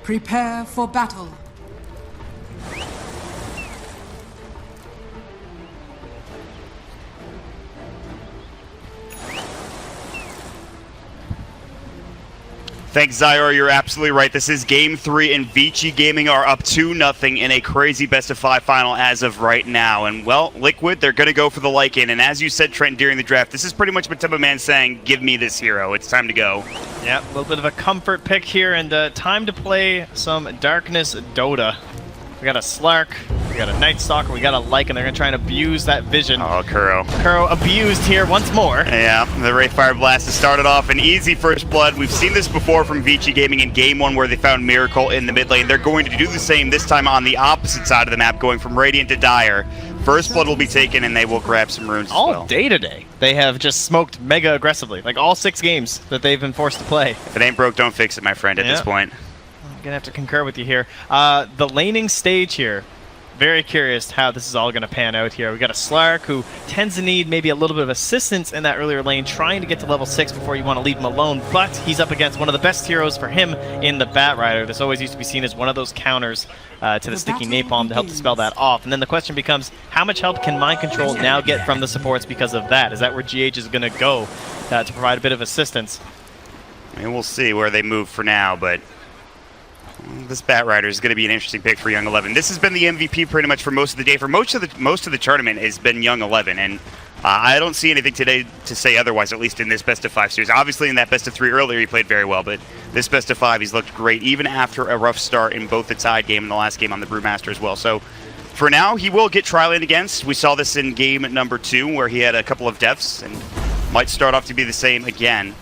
Prepare for battle. Thanks, Zyor. You're absolutely right. This is Game 3, and Vici Gaming are up 2-0 in a crazy best-of-5 final as of right now. And, well, Liquid, they're going to go for the Lycan. And as you said, Trent, during the draft, this is pretty much Matema Man saying, give me this hero. It's time to go. Yeah, a little bit of a comfort pick here, and time to play some Darkness Dota. We got a Slark, we got a Night Stalker, we got a Lycan. They're going to try and abuse that vision. Oh, Kuro. Kuro abused here once more. Yeah, the Wraithfire Blast has started off an easy first blood. We've seen this before from Vici Gaming in Game 1 where they found Miracle in the mid lane. They're going to do the same this time on the opposite side of the map, going from Radiant to Dire. First blood will be taken, and they will grab some runes as well. All day today, they have just smoked mega aggressively. Like all 6 games that they've been forced to play. If it ain't broke, don't fix it, my friend, at this point. I'm gonna have to concur with you here. The laning stage here, very curious how this is all gonna pan out here. We got a Slark who tends to need maybe a little bit of assistance in that earlier lane, trying to get to level 6 before you want to leave him alone, but he's up against one of the best heroes for him in the Batrider. This always used to be seen as one of those counters to the sticky napalm to help dispel that off. And then the question becomes, how much help can Mind Control now get from the supports because of that? Is that where GH is gonna go to provide a bit of assistance? I mean, we'll see where they move for now, but this Batrider is going to be an interesting pick for Young 11. This has been the MVP pretty much for most of the day. For most of the tournament has been Young 11, and I don't see anything today to say otherwise, at least in this best-of-5 series. Obviously, in that best-of-3 earlier, he played very well, but this best-of-5, he's looked great, even after a rough start in both the tied game and the last game on the Brewmaster as well. So, for now, he will get tri-lane against. We saw this in game number 2, where he had a couple of deaths, and might start off to be the same again.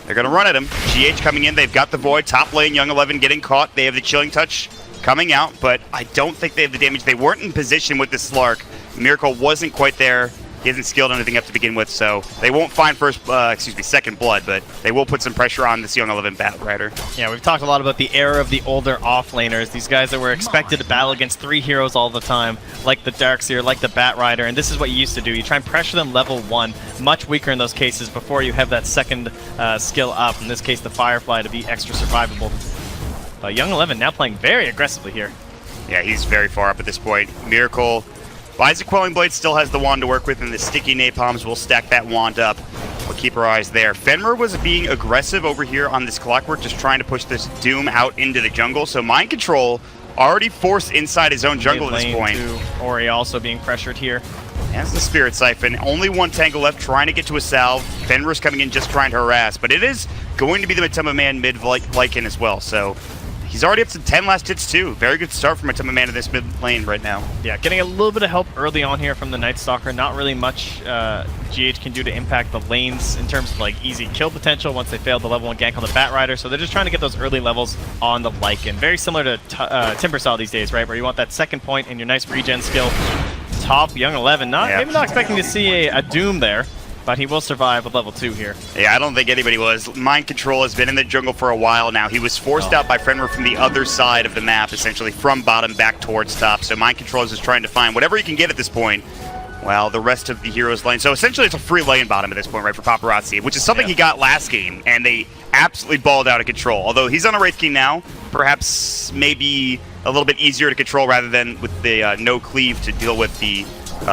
They're going to run at him. GH coming in. They've got the Void. Top lane, Young 11 getting caught. They have the Chilling Touch coming out, but I don't think they have the damage. They weren't in position with the Slark. Miracle wasn't quite there. He hasn't skilled anything up to begin with, so they won't find second blood, but they will put some pressure on this Young 11 Batrider. Yeah, we've talked a lot about the era of the older offlaners, these guys that were expected to battle against 3 heroes all the time, like the Darkseer, like the Batrider, and this is what you used to do. You try and pressure them level 1, much weaker in those cases, before you have that second skill up, in this case the Firefly, to be extra survivable. But Young 11 now playing very aggressively here. Yeah, he's very far up at this point. Miracle. Isaac Quelling Blade still has the wand to work with, and the sticky napalms will stack that wand up. We'll keep our eyes there. Fenrir was being aggressive over here on this Clockwork, just trying to push this Doom out into the jungle. So Mind Control already forced inside his own jungle at this point. Ori also being pressured here. That's the Spirit Siphon. Only one tangle left, trying to get to a salve. Fenrir's coming in just trying to harass, but it is going to be the Matema Man mid Lycan as well. So he's already up to 10 last hits too. Very good start from Matema Man in this mid lane right now. Yeah, getting a little bit of help early on here from the Night Stalker. Not really much GH can do to impact the lanes in terms of like easy kill potential once they fail the level 1 gank on the Batrider. So they're just trying to get those early levels on the Lycan. Very similar to Timbersaw these days, right? Where you want that second point and your nice regen skill. Top Young 11. Maybe not expecting to see a Doom there, but he will survive with level 2 here. Yeah, I don't think anybody was. Mind Control has been in the jungle for a while now. He was forced out by Fenrir from the other side of the map, essentially from bottom back towards top. So Mind Control is just trying to find whatever he can get at this point. Well, the rest of the heroes' lane. So essentially it's a free lane bottom at this point, right, for Paparazzi, which is something he got last game, and they absolutely balled out of control. Although he's on a Wraith King now, perhaps maybe a little bit easier to control rather than with the no cleave to deal with the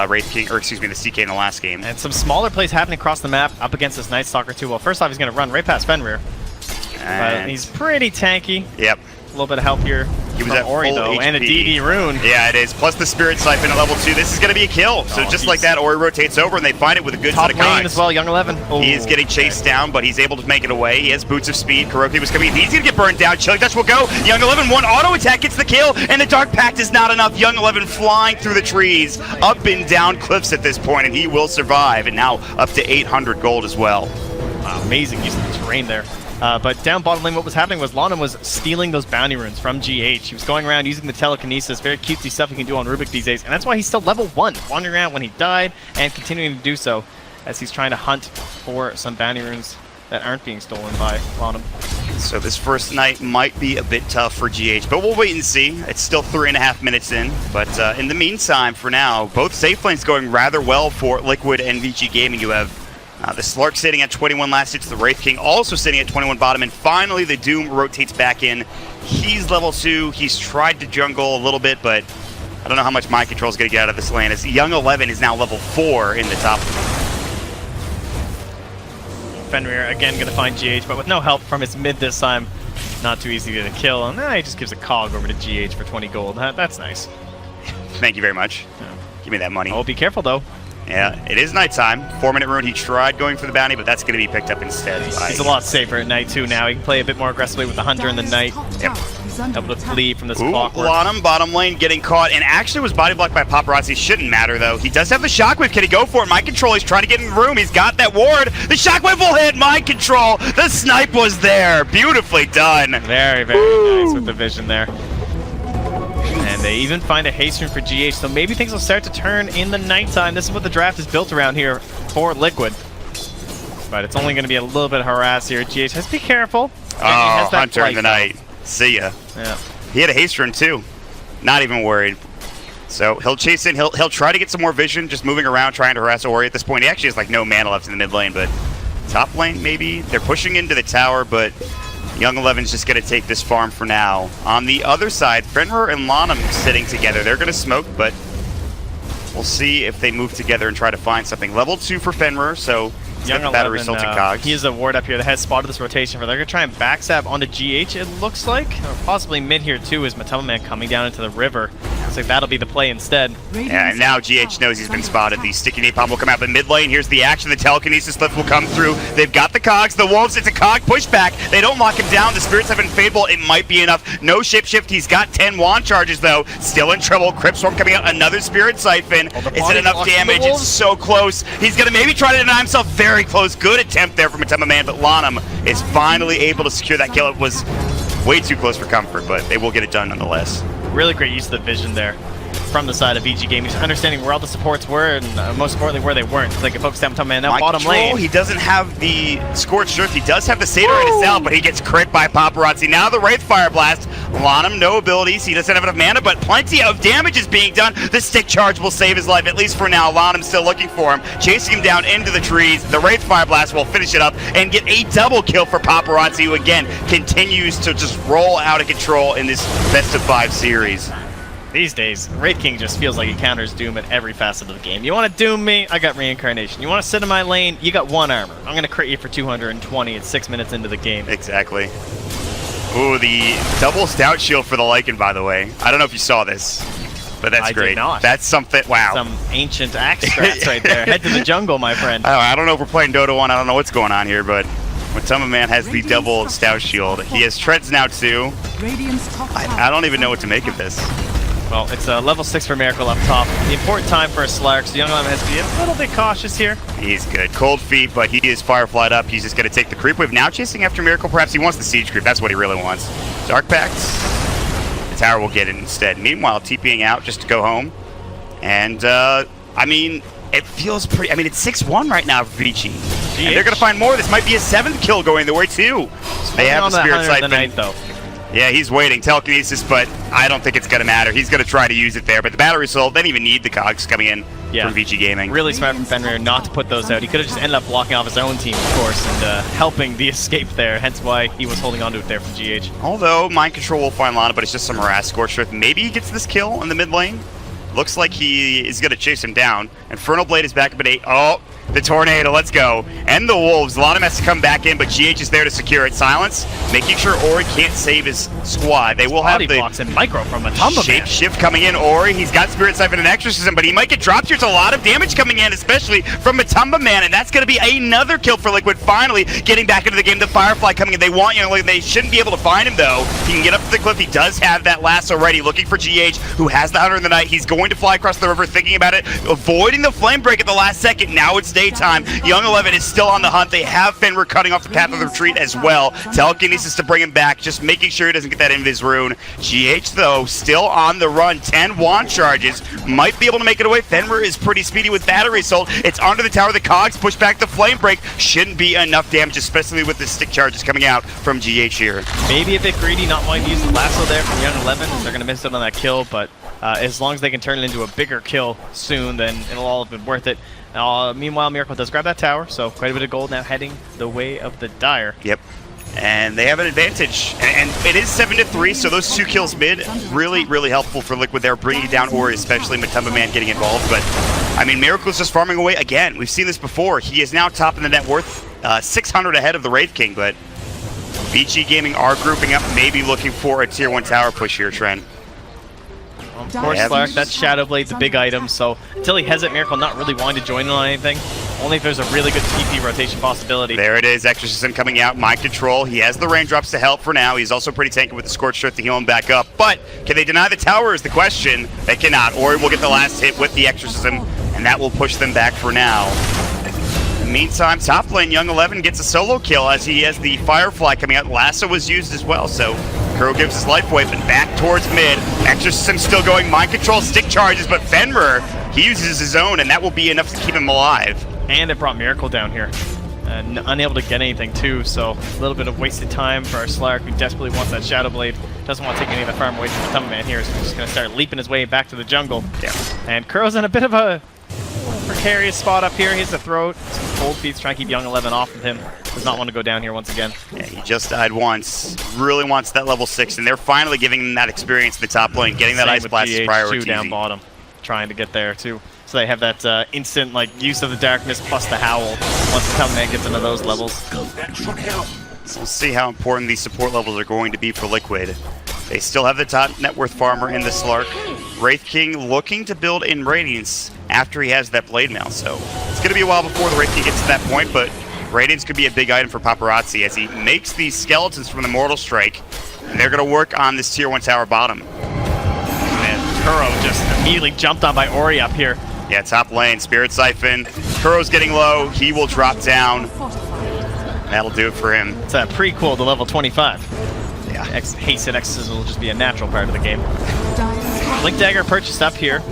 Wraith King, or excuse me, the CK in the last game. And some smaller plays happening across the map up against this Night Stalker too. Well, first off, he's going to run right past Fenrir. But he's pretty tanky. Yep. A little bit of help here. He was at Ori, though, HP. and a DD rune. Yeah, it is. Plus the Spirit Siphon at level 2. This is going to be a kill. So just like that, Ori rotates over, and they find it with a good set of Top lane cogs. as well, Young 11. Oh, he is getting chased down, but he's able to make it away. He has Boots of Speed. Kuroki was coming in. He's going to get burned down. Chilling Touch will go. Young 11, one auto attack gets the kill, and the Dark Pact is not enough. Young 11 flying through the trees, up and down cliffs at this point, and he will survive. And now up to 800 gold as well. Wow, amazing use of the terrain there. But down bottom lane, what was happening was Lana was stealing those bounty runes from GH. He was going around using the telekinesis, very cutesy stuff he can do on Rubik these days, and that's why he's still level 1, wandering around when he died, and continuing to do so as he's trying to hunt for some bounty runes that aren't being stolen by Lana. So this first night might be a bit tough for GH, but we'll wait and see. It's still 3.5 minutes in, but in the meantime, for now, both safe lanes going rather well for Liquid and Vici Gaming. You have The Slark sitting at 21 last hits, the Wraith King also sitting at 21 bottom, and finally the Doom rotates back in. He's level 2. He's tried to jungle a little bit, but I don't know how much mind control is going to get out of this lane, as Young 11 is now level 4 in the top. Fenrir again going to find GH, but with no help from his mid this time. Not too easy to kill, and then he just gives a cog over to GH for 20 gold. That's nice. Thank you very much. Yeah. Give me that money. Oh, be careful though. Yeah, it is nighttime. 4-minute rune. He tried going for the bounty, but that's going to be picked up instead. He's a lot safer at night too now. He can play a bit more aggressively with the Hunter in the night. Yep. Able to flee from this Ooh, clockwork. Lonham, bottom lane, getting caught, and actually was body blocked by Paparazzi. Shouldn't matter, though. He does have the Shockwave. Can he go for it? Mind Control, he's trying to get in the room. He's got that ward. The Shockwave will hit Mind Control. The snipe was there. Beautifully done. Very, very nice with the vision there. And they even find a haste rune for GH, so maybe things will start to turn in the nighttime. This is what the draft is built around here for Liquid. But it's only going to be a little bit of harass here. GH has to be careful. Oh, Hunter in the night. See ya. Yeah. He had a haste rune, too. Not even worried. So he'll chase in. He'll try to get some more vision, just moving around, trying to harass Ori at this point. He actually has like no mana left in the mid lane, but top lane maybe. They're pushing into the tower, but Young 11's just going to take this farm for now. On the other side, Fenrir and Lonham sitting together. They're going to smoke, but we'll see if they move together and try to find something. Level 2 for Fenrir, so he's got the battery salted cogs. He has a ward up here that has spotted this rotation. They're going to try and backstab onto GH, it looks like. Or possibly mid here, too, is Matama Man coming down into the river. Looks like that'll be the play instead. Yeah, and now GH knows he's been spotted. The sticky napalm will come out, but mid lane, here's the action. The telekinesis lift will come through. They've got the cogs, the wolves, it's a cog pushback. They don't lock him down. The spirits have been faithful. It might be enough. No shapeshift. He's got 10 wand charges, though. Still in trouble. Crypt Storm coming out. Another spirit siphon. Is it enough damage? It's so close. He's going to maybe try to deny himself. Very close. Good attempt there from Matama Man, but Lonham is finally able to secure that kill. It was way too close for comfort, but they will get it done nonetheless. Really great use of the vision there from the side of VG Gaming, just understanding where all the supports were and most importantly where they weren't. So they can focus down on Man. Now bottom lane. He doesn't have the Scorched Earth. He does have the Satyr in his cell, but he gets crit by Paparazzi. Now the Wraith Fire Blast. Lonham, no abilities. He doesn't have enough mana, but plenty of damage is being done. The stick charge will save his life, at least for now. Lonham's still looking for him, chasing him down into the trees. The Wraith Fire Blast will finish it up and get a double kill for Paparazzi, who again continues to just roll out of control in this best of 5 series. These days, Wraith King just feels like he counters Doom at every facet of the game. You want to Doom me? I got Reincarnation. You want to sit in my lane? You got 1 armor. I'm going to crit you for 220 at 6 minutes into the game. Exactly. Ooh, the double stout shield for the Lycan, by the way. I don't know if you saw this, but that's great. I did not. That's something, wow. Some ancient axe strats right there. Head to the jungle, my friend. I don't know if we're playing Dota 1. I don't know what's going on here, but Matama Man has the double stout shield. He has treads now, too. I don't even know what to make of this. Well, it's a level 6 for Miracle up top. The important time for a Slark, so Young 11 has to be a little bit cautious here. He's good. Cold feet, but he is Fireflied up. He's just going to take the creep wave. Now chasing after Miracle. Perhaps he wants the siege creep. That's what he really wants. Dark Pact. The tower will get it instead. Meanwhile, TPing out just to go home. And, I mean, it feels pretty... I mean, it's 6-1 right now for Vici. And they're going to find more. This might be a 7th kill going the way, too. They have the Spirit Siphon. Though. Yeah, he's waiting. Telekinesis, but I don't think it's going to matter. He's going to try to use it there. But the battery sold, they didn't even need the cogs coming in from VG Gaming. Really smart from Fenrir not to put those out. He could have just ended up blocking off his own team, of course, and helping the escape there. Hence why he was holding onto it there from GH. Although, Mind Control will find Lana, but it's just some harass. Scorched Earth. Maybe he gets this kill in the mid lane. Looks like he is going to chase him down. Infernal Blade is back up at 8. Oh, the Tornado, let's go. And the Wolves. A lot of them has to come back in, but GH is there to secure it. Silence, making sure Ori can't save his squad. They will have the blocks and micro from a Tumba shape shift coming in. Ori, he's got Spirit Siphon and Exorcism, but he might get dropped here. There's a lot of damage coming in, especially from Matamba Man, and that's going to be another kill for Liquid. Finally getting back into the game. The Firefly coming in. They want you. They shouldn't be able to find him, though. He can get up to the cliff. He does have that lasso ready, looking for GH, who has the Hunter in the Night. He's going to fly across the river, thinking about it, avoiding the flame break at the last second. Now it's daytime. Young 11 is still on the hunt. They have Fenrir cutting off the path of the retreat as well. Telekinesis to bring him back, just making sure he doesn't get that Invis rune. GH, though, still on the run. 10 wand charges. Might be able to make it away. Fenrir is pretty speedy with battery assault. It's onto the tower. The cogs push back the flame break. Shouldn't be enough damage, especially with the stick charges coming out from GH here. Maybe a bit greedy, not wanting to use the lasso there from Young 11. They're going to miss out on that kill, but as long as they can turn it into a bigger kill soon, then it'll all have been worth it. Meanwhile, Miracle does grab that tower, so quite a bit of gold now heading the way of the Dire. Yep. And they have an advantage. And it is 7-3, so those 2 kills mid, really, really helpful for Liquid there, bringing down Ori, especially Matumba Man getting involved. But, I mean, Miracle's just farming away again. We've seen this before. He is now top in the net worth, 600 ahead of the Wraith King, but VG Gaming are grouping up, maybe looking for a tier 1 tower push here, Trent. Of course, Slark, that's Shadow Blade, the big item, so until he has it, Miracle not really wanting to join in on anything. Only if there's a really good TP rotation possibility. There it is, Exorcism coming out, Mind Control. He has the raindrops to help for now. He's also pretty tanky with the Scorched Earth to heal him back up. But can they deny the tower is the question. They cannot. Ori will get the last hit with the Exorcism, and that will push them back for now. In the meantime, top lane, Young 11 gets a solo kill as he has the Firefly coming out. Lasso was used as well, so Kuro gives his life away, but back towards mid. Exorcism still going, Mind Control, stick charges, but Fenrir, he uses his own, and that will be enough to keep him alive. And it brought Miracle down here. Unable to get anything too, so a little bit of wasted time for our Slark, who desperately wants that Shadow Blade. Doesn't want to take any of the farm away from the Matumba Man here, so he's just going to start leaping his way back to the jungle. Yeah. And Kuro's in a bit of a precarious spot up here. He has to throw some cold feet, trying to keep Young 11 off of him. Does not want to go down here once again. Yeah, he just died once. Really wants that level 6, and they're finally giving him that experience in the top lane. Getting that Ice Blast is priority. Down bottom, trying to get there too. So they have that instant use of the darkness plus the howl once the Matumba Man gets into those levels. We'll see how important these support levels are going to be for Liquid. They still have the top net worth farmer in the Slark. Wraith King looking to build in Radiance after he has that Blade Mail, so it's going to be a while before the Wraith King gets to that point, but Radiance could be a big item for Paparazzi as he makes these skeletons from the Mortal Strike, and they're going to work on this tier 1 tower bottom. And Kuro just immediately jumped on by Ori up here. Yeah, top lane, Spirit Siphon. Kuro's getting low. He will drop down. That'll do it for him. It's a prequel to level 25. Yeah. Hasted Exorcism will just be a natural part of the game. Blink Dagger purchased up here.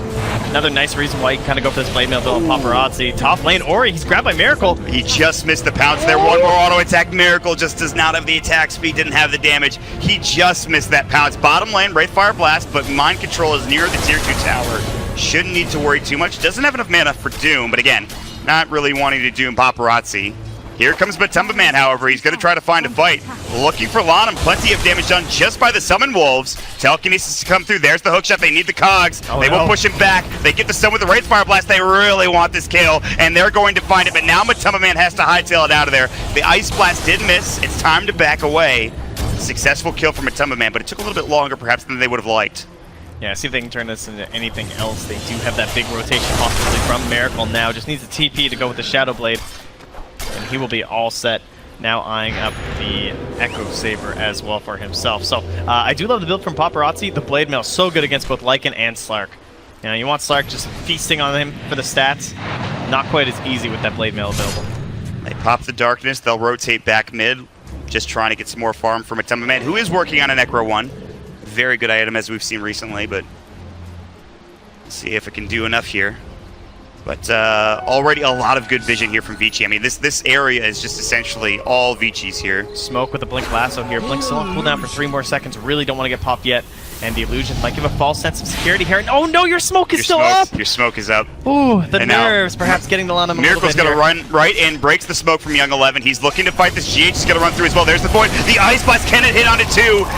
Another nice reason why you can kind of go for this Blade Mail build on Paparazzi. Top lane, Ori, he's grabbed by Miracle. He just missed the pounce there. One more auto attack. Miracle just does not have the attack speed, didn't have the damage. He just missed that pounce. Bottom lane, Wraithfire Blast, but Mind Control is near the tier 2 tower. Shouldn't need to worry too much. Doesn't have enough mana for Doom, but again, not really wanting to Doom Paparazzi. Here comes Matumba Man, however. He's going to try to find a fight. Looking for Lanham. Plenty of damage done just by the Summon Wolves. Telekinesis to come through. There's the hookshot. They need the cogs. They will push him back. They get the stun with the Wraithfire Blast. They really want this kill, and they're going to find it. But now Matumba Man has to hightail it out of there. The Ice Blast did miss. It's time to back away. Successful kill for Matumba Man, but it took a little bit longer perhaps than they would have liked. Yeah, see if they can turn this into anything else. They do have that big rotation possibly from Miracle now. Just needs a TP to go with the Shadow Blade. And he will be all set. Now eyeing up the Echo Saber as well for himself. So I do love the build from Paparazzi. The Blade Mail so good against both Lycan and Slark. You know, you want Slark just feasting on him for the stats. Not quite as easy with that Blade Mail available. They pop the Darkness. They'll rotate back mid. Just trying to get some more farm from Matumba Man, who is working on a Necro 1. Very good item as we've seen recently, but let's see if it can do enough here. But already a lot of good vision here from Vici. I mean, this area is just essentially all Vici's here. Smoke with the Blink Lasso here. Blink still on cooldown for 3 more seconds. Really don't want to get popped yet. And the illusion might give a false sense of security here. And oh no, your smoke is still up! Your smoke is up. Ooh, the nerves perhaps getting the Lana a little bit. Miracle's going to run right in, breaks the smoke from Young 11. He's looking to fight this. GH is going to run through as well. There's the void. The Ice Blast, can it hit onto 2?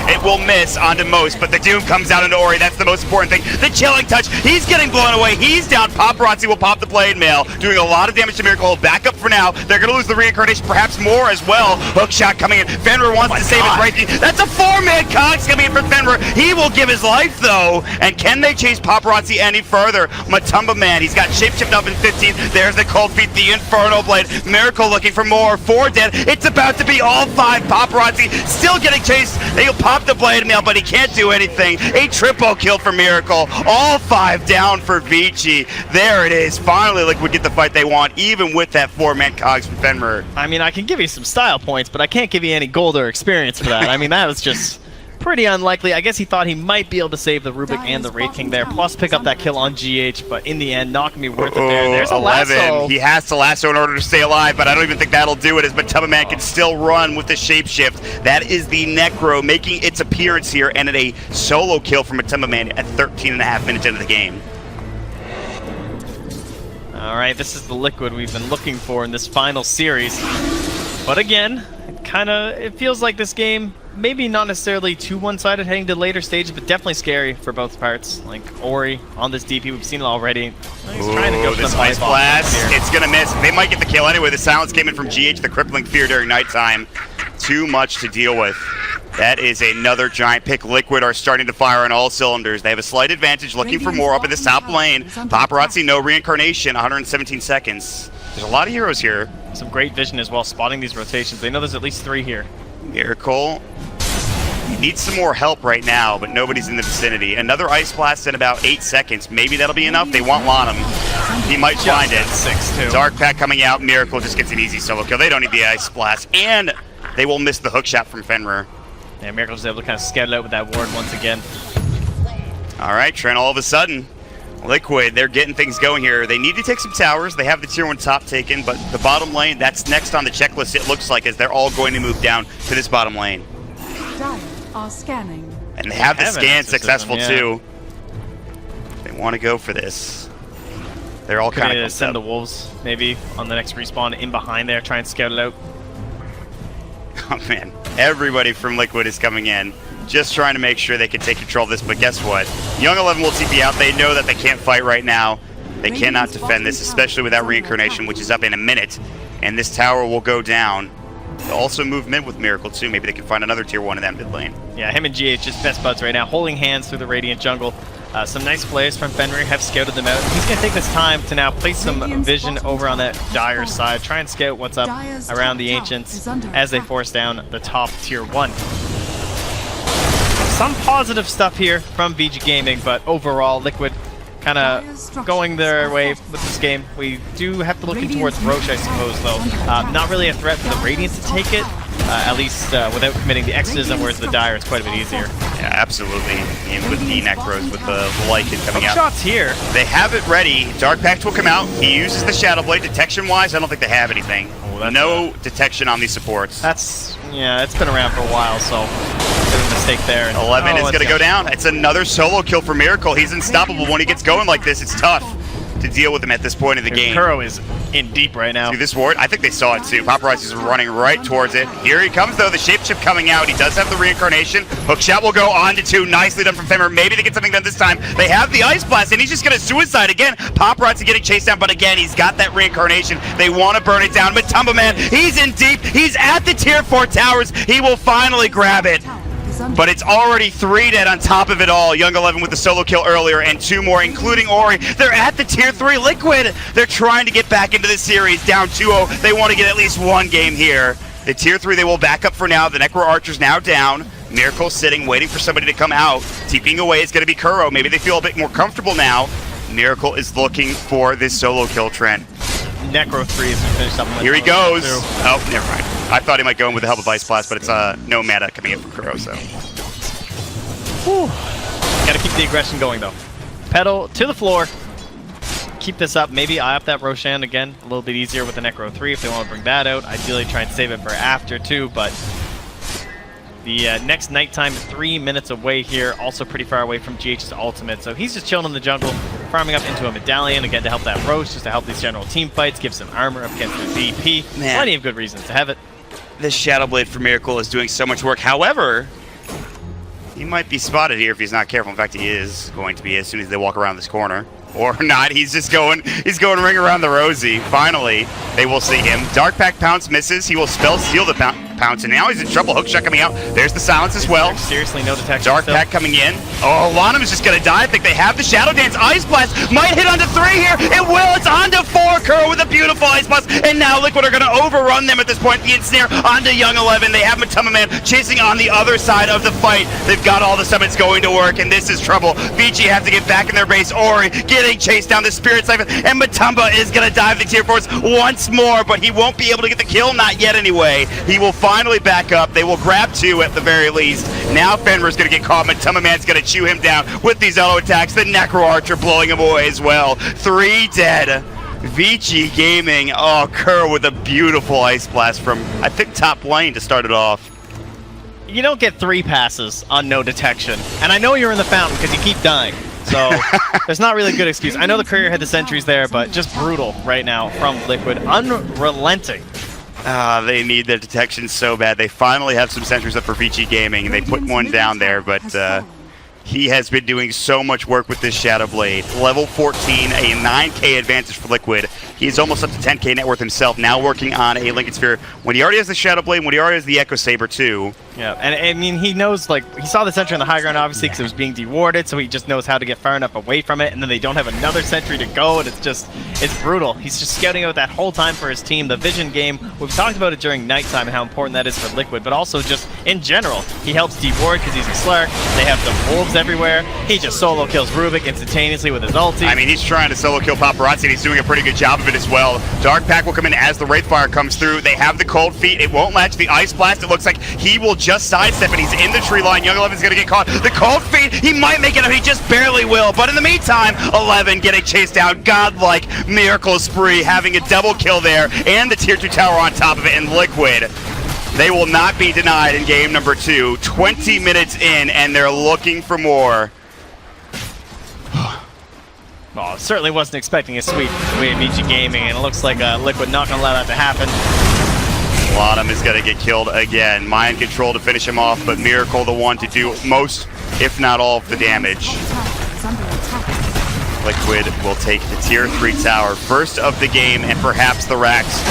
It will miss onto most, but the Doom comes out into Ori. That's the most important thing. The Chilling Touch, he's getting blown away. He's down. Paparazzi will pop the Blade Mail, doing a lot of damage to Miracle. Back up for now. They're going to lose the Reincarnation, perhaps more as well. Hookshot coming in. Fenrir wants to save his breaking. That's a 4-man Cogs coming in for Fenrir. He will give his life, though. And can they chase Paparazzi any further? Matumba Man, he's got Shapeshift up in 15. There's the Cold Feet, the Inferno Blade. Miracle looking for more. 4 dead. It's about to be all 5. Paparazzi still getting chased. He'll pop the Blade Mail, but he can't do anything. A triple kill for Miracle. All 5 down for Vici. There it is. Finally, Liquid get the fight they want, even with that 4-man Cogs from Fenrir. I mean, I can give you some style points, but I can't give you any gold or experience for that. I mean, that was just pretty unlikely. I guess he thought he might be able to save the Rubik and the Wraith King there, plus pick up that kill on GH, but in the end, not going to be worth it there. There's a 11. lasso. He has to lasso in order to stay alive, but I don't even think that'll do it, as Matumba Man can still run with the Shapeshift. That is the Necro making its appearance here, and a solo kill from Matumba Man at 13.5 minutes into the game. All right, this is the Liquid we've been looking for in this final series. But again, it feels like this game, maybe not necessarily too one-sided heading to later stages, but definitely scary for both parts. Like Ori on this DP, we've seen it already. He's trying to go for this the Ice Blast. It's gonna miss. They might get the kill anyway. The silence came in from GH, the crippling fear during nighttime. Too much to deal with. That is another giant pick. Liquid are starting to fire on all cylinders. They have a slight advantage, looking for more up in this top lane. Paparazzi, no reincarnation, 117 seconds. There's a lot of heroes here. Some great vision as well, spotting these rotations. They know there's at least 3 here. Miracle needs some more help right now, but nobody's in the vicinity. Another Ice Blast in about 8 seconds. Maybe that'll be enough. They want Lanham. He might find it. 6-2. Dark Pack coming out. Miracle just gets an easy solo kill. They don't need the Ice Blast, and they will miss the hook shot from Fenrir. Yeah, Miracle's able to kind of scout it out with that ward once again. All right, Trent, all of a sudden, Liquid, they're getting things going here. They need to take some towers. They have the tier 1 top taken, but the bottom lane, that's next on the checklist, it looks like, as they're all going to move down to this bottom lane. Are scanning. And they have the scan successful, yeah. too. They want to go for this. They're all kind of send the Wolves, maybe, on the next respawn in behind there, try and scout it out. Oh, man. Everybody from Liquid is coming in, just trying to make sure they can take control of this. But guess what? Young 11 will TP out. They know that they can't fight right now. They cannot defend this, especially with that reincarnation, which is up in a minute. And this tower will go down. They'll also move mid with Miracle, too. Maybe they can find another tier 1 in that mid lane. Yeah, him and GH just best buds right now, holding hands through the Radiant jungle. Some nice players from Fenrir have scouted them out. He's going to take this time to now place some vision over on that Dire side, try and scout what's up around the Ancients as they force down the top tier 1. Some positive stuff here from VG Gaming, but overall, Liquid kind of going their way with this game. We do have to look towards Roche, I suppose, though. Not really a threat for the Radiant to take it, at least without committing the Exorcism, whereas the Dire is quite a bit easier. Yeah, absolutely. And with the Necros, with the Lycan coming out. Shots here. They have it ready. Dark Pact will come out. He uses the Shadow Blade. Detection-wise, I don't think they have anything. No detection on these supports. Yeah, it's been around for a while, so there's a mistake there. 11 is going to go down. It's another solo kill for Miracle. He's unstoppable when he gets going like this. It's tough to deal with him at this point in the game. Kuro is in deep right now. See this ward? I think they saw it too. Paparazzi's running right towards it. Here he comes though, the shapeshift coming out. He does have the reincarnation. Hookshot will go on to 2. Nicely done from Fenrir. Maybe they get something done this time. They have the Ice Blast and he's just going to suicide again. Paparazzi getting chased down, but again, he's got that reincarnation. They want to burn it down. But Tumba Man, he's in deep. He's at the tier 4 towers. He will finally grab it. But it's already 3 dead on top of it all. Young 11 with the solo kill earlier and 2 more, including Ori. They're at the tier 3 Liquid. They're trying to get back into the series, down 2-0. They want to get at least 1 game here. The tier 3 they will back up for now. The Necro Archer's now down. Miracle sitting, waiting for somebody to come out. TPing away is going to be Kuro. Maybe they feel a bit more comfortable now. Miracle is looking for this solo kill, Trent. Necro 3 is finished up. Here he goes. Oh, never mind. I thought he might go in with the help of Ice Blast, but it's no mana coming in from Kuro, so. Whew. Gotta keep the aggression going, though. Pedal to the floor. Keep this up. Maybe eye up that Roshan again. A little bit easier with the Necro 3 if they want to bring that out. Ideally try and save it for after, too, but the next nighttime, 3 minutes away here. Also pretty far away from GH's ultimate, so he's just chilling in the jungle, farming up into a medallion, again, to help that Roche, just to help these general team fights, give some armor up against the VP. Man. Plenty of good reasons to have it. This Shadow Blade for Miracle is doing so much work. However, he might be spotted here if he's not careful. In fact, he is going to be as soon as they walk around this corner. Or not, he's going ring around the rosy. Finally, they will see him. Dark Pact Pounce misses. He will spell steal the Pounce, and now he's in trouble. Hookshot coming out. There's the silence as well. Seriously, no detection. Dark Pact coming in. Oh, Lanham is just going to die. I think they have the Shadow Dance. Ice Blast might hit onto 3 here. It will. It's onto 4. Kuro with a beautiful Ice Blast. And now Liquid are going to overrun them at this point. The ensnare onto Young 11. They have Matuma Man chasing on the other side of the fight. They've got all the summons going to work, and this is trouble. VG have to get back in their base. Ori getting chased down the Spirit Siphon, and Matumba is going to dive the tier 4s once more, but he won't be able to get the kill. Not yet anyway. He will finally back up. They will grab 2 at the very least. Now Fenrir's going to get caught. Matuma Man's going to chew him down with these auto attacks. The Necro Archer blowing him away as well. 3 dead. VG Gaming. Oh, Kerr with a beautiful Ice Blast from, I think, top lane to start it off. You don't get 3 passes on no detection. And I know you're in the fountain because you keep dying. So there's not really a good excuse. I know the Courier had the sentries there, but just brutal right now from Liquid. Unrelenting. They need their detection so bad. They finally have some sentries up for Vici Gaming, and they put one down there, but he has been doing so much work with this Shadow Blade. Level 14, a 9k advantage for Liquid. He's almost up to 10k net worth himself, now working on a Lincoln Sphere when he already has the Shadow Blade, when he already has the Echo Saber too. Yeah, and I mean, he knows, like, he saw the sentry on the high ground, obviously, because it was being dewarded, so he just knows how to get far enough away from it, and then they don't have another sentry to go, and it's brutal. He's just scouting out that whole time for his team. The vision game, we've talked about it during nighttime and how important that is for Liquid, but also just in general. He helps deward because he's a Slark. They have the wolves everywhere. He just solo kills Rubik instantaneously with his ulti. I mean, he's trying to solo kill Paparazzi, and he's doing a pretty good job of it as well. Dark Pack will come in as the Wraithfire comes through. They have the Cold Feet. It won't latch the Ice Blast. It looks like he will just sidestep, and he's in the tree line. Young 11's going to get caught. The Cold Feet, he might make it up. He just barely will. But in the meantime, 11 getting chased down. Godlike Miracle Spree having a double kill there, and the Tier 2 tower on top of it, and Liquid. They will not be denied in game number 2. 20 minutes in, and they're looking for more. Well, certainly wasn't expecting a sweep away at Vici Gaming, and it looks like Liquid not going to allow that to happen. Lottom is going to get killed again. Mind Control to finish him off, but Miracle the one to do most, if not all, of the damage. Liquid will take the Tier 3 tower, first of the game, and perhaps the racks.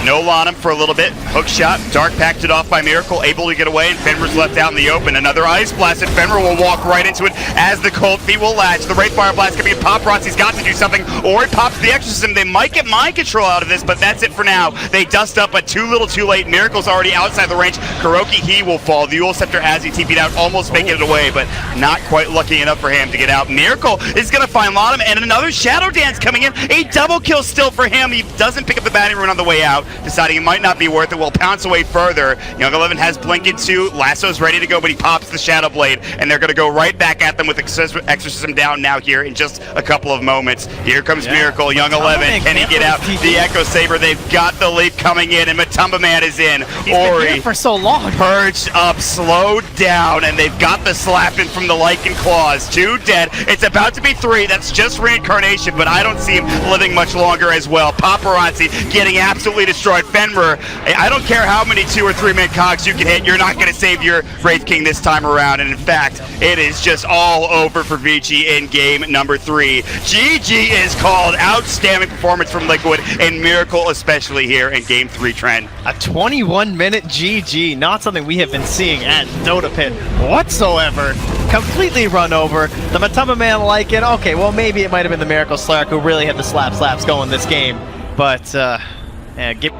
No Lottom for a little bit. Hook shot. Dark packed it off by Miracle, able to get away, and Fenrir's left out in the open. Another Ice Blast, and Fenrir will walk right into it as the Cold Feet will latch. The Wraithfire Blast can be a Paparazzi's got to do something, or he pops the Exorcism. They might get Mind Control out of this, but that's it for now. They dust up, but too little too late. Miracle's already outside the range. Kuroki, he will fall. The Ul Scepter as he TP'd out, almost making it away, but not quite lucky enough for him to get out. Miracle is going to find Lottom, and another Shadow Dance coming in. A double kill still for him. He doesn't pick up the batting rune on the way out, deciding it might not be worth it. Will pounce away further. Young 11 has Blink in 2. Lasso's ready to go, but he pops the Shadow Blade, and they're going to go right back at them with Exorcism down now here in just a couple of moments. Here comes Miracle. Young 11, can he get out? The Echo Saber, they've got the leap coming in, and Matumba Man is in. Ori for so long. Purged up, slowed down, and they've got the slapping from the Lycan Claws. 2 dead. It's about to be 3. That's just reincarnation, but I don't see him living much longer as well. Paparazzi getting absolutely destroyed. Fenrir, I don't care how many 2 or 3 man cogs you can hit, you're not going to save your Wraith King this time around, and in fact, it is just all over for Vici in game number 3. GG is called. Outstanding performance from Liquid, and Miracle especially here in game 3, Trent. A 21-minute GG, not something we have been seeing at Dota Pit whatsoever. Completely run over. The Matumba Man like it. Okay, well, maybe it might have been the Miracle Slark who really had the slaps going this game. But, give